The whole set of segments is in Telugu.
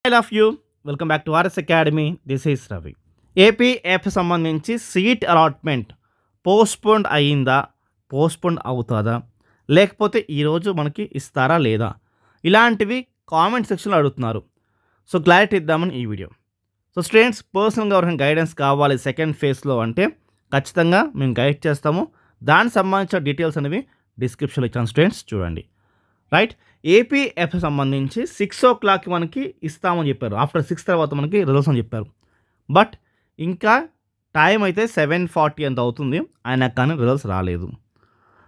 I love you. Welcome back to RS academy. This is Ravi. APF సంబంధించి సీట్ అలాట్మెంట్ పోస్ట్పోన్ అయ్యిందా, పోస్ట్పోన్ అవుతుందా, లేకపోతే ఈరోజు మనకి ఇస్తారా లేదా, ఇలాంటివి కామెంట్ సెక్షన్లో అడుగుతున్నారు. సో క్లారిటీ ఇద్దామని ఈ వీడియో. సో స్టూడెంట్స్, పర్సనల్గా ఎవరైనా గైడెన్స్ కావాలి సెకండ్ ఫేజ్లో అంటే ఖచ్చితంగా మేము గైడ్ చేస్తాము. దానికి సంబంధించిన డీటెయిల్స్ అనేవి డిస్క్రిప్షన్లో ఇచ్చాను స్టూడెంట్స్, చూడండి. రైట్, ఏపీఎఫ్ సంబంధించి 6 o'clock మనకి ఇస్తామని చెప్పారు. ఆఫ్టర్ 6 తర్వాత మనకి రిజల్ట్స్ అని చెప్పారు. బట్ ఇంకా టైం అయితే 7:40 అంత అవుతుంది, అయినా కానీ రిజల్ట్స్ రాలేదు.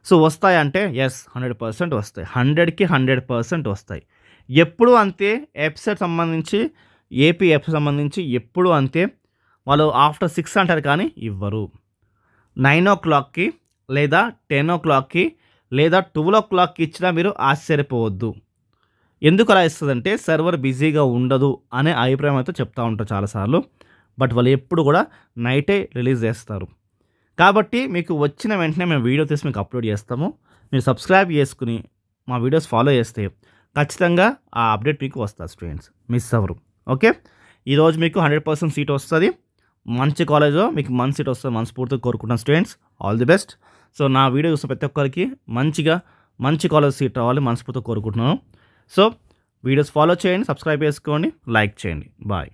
సో వస్తాయంటే ఎస్, 100% వస్తాయి. 100కి 100% వస్తాయి. ఎప్పుడు అంతే, ఎఫ్సెట్ సంబంధించి ఏపీఎఫ్ సంబంధించి ఎప్పుడు అంతే. వాళ్ళు ఆఫ్టర్ 6 అంటారు కానీ ఇవ్వరు. 9 o'clockకి లేదా 10 o'clockకి లేదా 12 o'clockకి ఇచ్చినా మీరు ఆశ్చర్యపోవద్దు. ఎందుకు అలా ఇస్తుందంటే సర్వర్ బిజీగా ఉండదు అనే అభిప్రాయం అయితే చెప్తూ ఉంటారు చాలాసార్లు. బట్ వాళ్ళు ఎప్పుడు కూడా నైటే రిలీజ్ చేస్తారు. కాబట్టి మీకు వచ్చిన వెంటనే మేము వీడియో తీసి మీకు అప్లోడ్ చేస్తాము. మీరు సబ్స్క్రైబ్ చేసుకుని మా వీడియోస్ ఫాలో చేస్తే ఖచ్చితంగా ఆ అప్డేట్ మీకు వస్తుంది స్టూడెంట్స్, మిస్ అవ్వరు. ఓకే, ఈరోజు మీకు 100% సీట్ వస్తుంది. మంచి కాలేజ్లో మీకు మంచి సీట్ వస్తుంది మనస్ఫూర్తిగా కోరుకుంటున్నాను students. All the best. So నా వీడియో చూస్తే ప్రతి ఒక్కరికి మంచి కాలేజ్ సీట్ రావాలి మనస్ఫూర్తిగా కోరుకుంటున్నాను. సో వీడియోస్ ఫాలో చేయండి, సబ్స్క్రైబ్ చేసుకోండి, లైక్ చేయండి. బాయ్.